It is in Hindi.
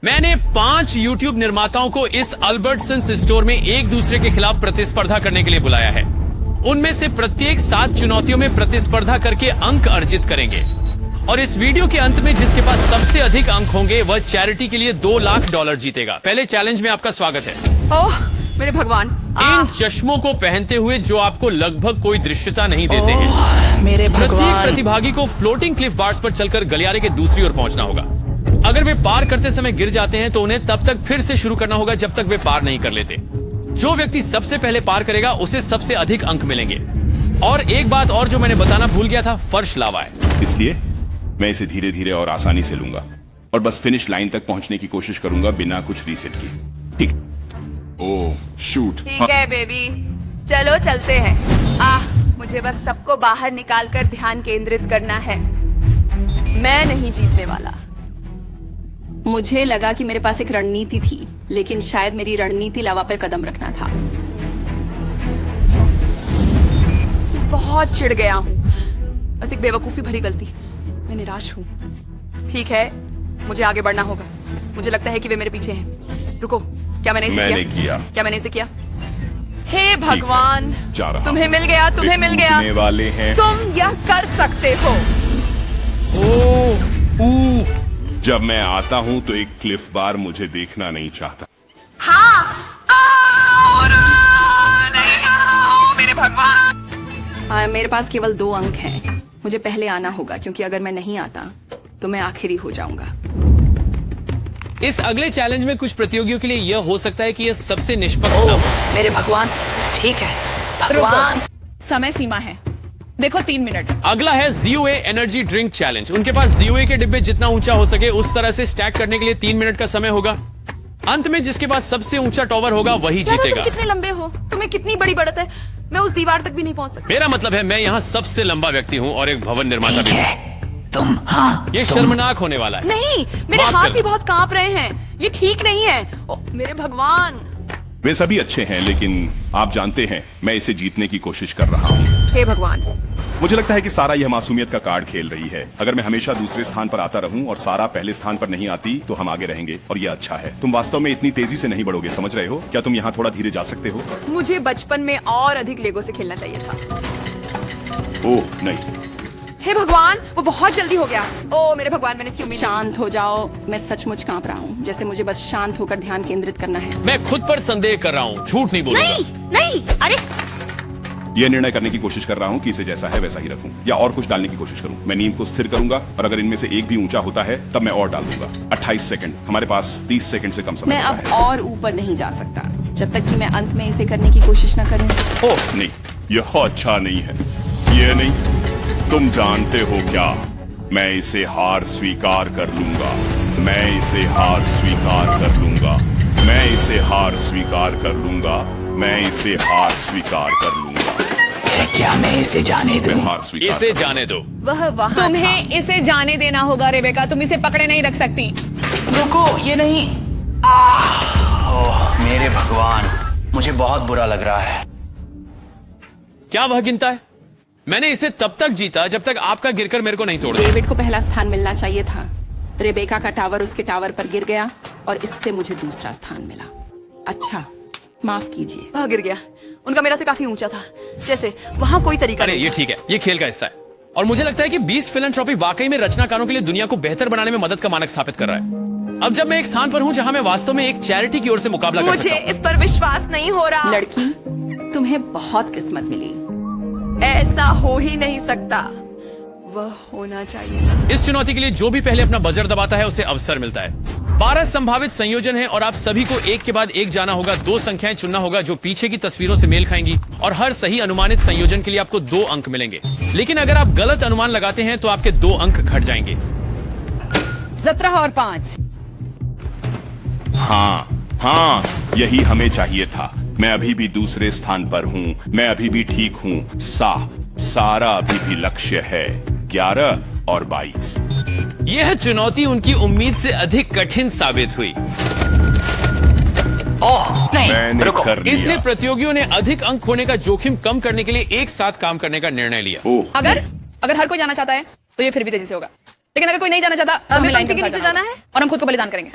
मैंने 5 YouTube निर्माताओं को इस अल्बर्टसन्स स्टोर में एक दूसरे के खिलाफ प्रतिस्पर्धा करने के लिए बुलाया है। उनमें से प्रत्येक 7 चुनौतियों में प्रतिस्पर्धा करके अंक अर्जित करेंगे और इस वीडियो के अंत में जिसके पास सबसे अधिक अंक होंगे वह चैरिटी के लिए $2 लाख जीतेगा। पहले चैलेंज में आपका स्वागत है। ओह मेरे भगवान, इन चश्मों को पहनते हुए जो आपको लगभग कोई दृश्यता नहीं देते हैं। मेरे प्रत्येक भगवान, प्रतिभागी को फ्लोटिंग क्लिफ बार्स पर चलकर गलियारे के दूसरी ओर पहुंचना होगा। अगर वे पार करते समय गिर जाते हैं तो उन्हें तब तक फिर से शुरू करना होगा जब तक वे पार नहीं कर लेते। जो व्यक्ति सबसे पहले पार करेगा उसे सबसे अधिक अंक मिलेंगे। और एक बात और जो मैंने बताना भूल गया था, फर्श लावा है, इसलिए मैं इसे धीरे धीरे और आसानी से लूंगा और बस फिनिश लाइन तक पहुंचने की कोशिश करूंगा बिना कुछ रीसेट किए। ठीक? ओह शूट। ठीक है बेबी, चलो चलते हैं। मुझे बस सबको बाहर निकालकर ध्यान केंद्रित करना है। मैं नहीं जीतने वाला। मुझे लगा कि मेरे पास एक रणनीति थी, लेकिन शायद मेरी रणनीति लावा पर कदम रखना था। बहुत चिढ़ गया हूँ, बस एक बेवकूफी भरी गलती। मैं निराश हूँ। ठीक है, मुझे आगे बढ़ना होगा। मुझे लगता है कि वे मेरे पीछे हैं। रुको, क्या मैंने इसे किया? क्या मैंने इसे किया? हे भगवान, तुम्हें मिल गया, तुम्हें मिल गया। वाले हैं। तुम यह कर सकते हो। जब मैं आता हूं तो एक क्लिफ बार मुझे देखना नहीं चाहता। मेरे भगवान, मेरे पास केवल 2 अंक हैं। मुझे पहले आना होगा क्योंकि अगर मैं नहीं आता तो मैं आखिरी हो जाऊंगा। इस अगले चैलेंज में कुछ प्रतियोगियों के लिए यह हो सकता है कि यह सबसे निष्पक्ष ना हो। मेरे भगवान, ठीक है भगवान। समय सीमा है, देखो 3 मिनट। अगला है ZOA एनर्जी ड्रिंक चैलेंज। उनके पास ZOA के डिब्बे जितना ऊंचा हो सके उस तरह से स्टैक करने के लिए 3 मिनट का समय होगा। अंत में जिसके पास सबसे ऊंचा टॉवर होगा वही जीतेगा। तुम कितने लंबे हो, तुम्हें कितनी बड़ी बढ़त है। मैं उस दीवार तक भी नहीं पहुंच सकता। मेरा मतलब है मैं यहाँ सबसे लंबा व्यक्ति हूँ और एक भवन निर्माता भी हूँ। ये तुम शर्मनाक होने वाला है। नहीं, मेरे हाथ भी बहुत कांप रहे हैं। ये ठीक नहीं है। मेरे भगवान, वे सभी अच्छे हैं लेकिन आप जानते हैं मैं इसे जीतने की कोशिश कर रहा हूँ। हे भगवान, मुझे लगता है कि सारा यह मासूमियत का कार्ड खेल रही है। अगर मैं हमेशा दूसरे स्थान पर आता रहूं और सारा पहले स्थान पर नहीं आती तो हम आगे रहेंगे और यह अच्छा है। तुम वास्तव में इतनी तेजी से नहीं बढ़ोगे, समझ रहे हो? क्या तुम यहाँ थोड़ा धीरे जा सकते हो? मुझे बचपन में और अधिक लेगो से खेलना चाहिए था। ओह नहीं। हे भगवान, वो बहुत जल्दी हो गया। ओ मेरे भगवान, मैंने इसकी उम्मीद। शांत हो जाओ, मैं सचमुच कांप रहा हूँ। जैसे मुझे बस शांत होकर ध्यान केंद्रित करना है। मैं खुद पर संदेह कर रहा हूँ, झूठ नहीं बोलूंगा। नहीं, अरे यह निर्णय करने की कोशिश कर रहा हूँ कि इसे जैसा है वैसा ही रखूं या और कुछ डालने की कोशिश करूं। मैं नींद को स्थिर करूंगा और अगर इनमें से एक भी ऊंचा होता है तब मैं और डाल दूंगा। 28 सेकंड। हमारे पास 30 सेकंड से कम समय मैं अब है। और ऊपर नहीं जा सकता जब तक कि मैं अंत में इसे करने की कोशिश न करूं। ओह नहीं, यह अच्छा नहीं है। यह नहीं, तुम जानते हो क्या, मैं इसे हार स्वीकार कर लूंगा। मैं इसे हार स्वीकार कर लूंगा। मैं इसे हार स्वीकार कर लूंगा। मैं इसे हार स्वीकार कर लूंगा। क्या मैं इसे जाने दूं? हार स्वीकार इसे जाने दो। वह वहाँ तुम्हें इसे जाने देना होगा रेबेका, तुम इसे पकड़े नहीं रख सकती। रुको, ये नहीं। ओह मेरे भगवान, मुझे बहुत बुरा लग रहा है। क्या वह गिनता है? मैंने इसे तब तक जीता जब तक आपका गिरकर मेरे को नहीं तोड़ दिया। डेविड को पहला स्थान मिलना चाहिए था। रेबेका का टावर उसके टावर पर गिर गया और इससे मुझे दूसरा स्थान मिला। अच्छा, माफ कीजिए। वह गिर गया। उनका मेरा से काफी ऊंचा था। जैसे वहाँ कोई तरीका अरे नहीं ये था। ठीक है, ये खेल का हिस्सा है। और मुझे लगता है कि बीस्ट फिलैंथ्रोपी वाकई में रचनाकारों के लिए दुनिया को बेहतर बनाने में मदद का मानक स्थापित कर रहा है। अब जब मैं एक स्थान पर हूँ जहाँ मैं वास्तव में एक चैरिटी की ओर से मुकाबला कर सकता मुझे हूँ। इस पर विश्वास नहीं हो रहा। लड़की, तुम्हें बहुत किस्मत मिली। ऐसा हो ही नहीं सकता। वह होना चाहिए। इस चुनौती के लिए जो भी पहले अपना बजर दबाता है उसे अवसर मिलता है। 12 संभावित संयोजन हैं और आप सभी को एक के बाद एक जाना होगा। 2 संख्याएं चुनना होगा जो पीछे की तस्वीरों से मेल खाएंगी और हर सही अनुमानित संयोजन के लिए आपको 2 अंक मिलेंगे। लेकिन अगर आप गलत अनुमान लगाते हैं तो आपके 2 अंक घट जाएंगे। 17 और 5। हाँ, यही हमें चाहिए था। मैं अभी भी दूसरे स्थान पर हूँ। मैं अभी भी ठीक हूँ। सारा अभी भी लक्ष्य है। 11 और 22। यह चुनौती उनकी उम्मीद से अधिक कठिन साबित हुई। ओह नहीं, मैंने रुको। कर लिया। इसलिए प्रतियोगियों ने अधिक अंक होने का जोखिम कम करने के लिए एक साथ काम करने का निर्णय लिया। ओह अगर हर कोई जाना चाहता है तो ये फिर भी तेजी से होगा, लेकिन अगर कोई नहीं जाना चाहता तो हमें हमें लाइन पंक्ति के के अनुसार नीचे जाना है और हम खुद को बलिदान करेंगे।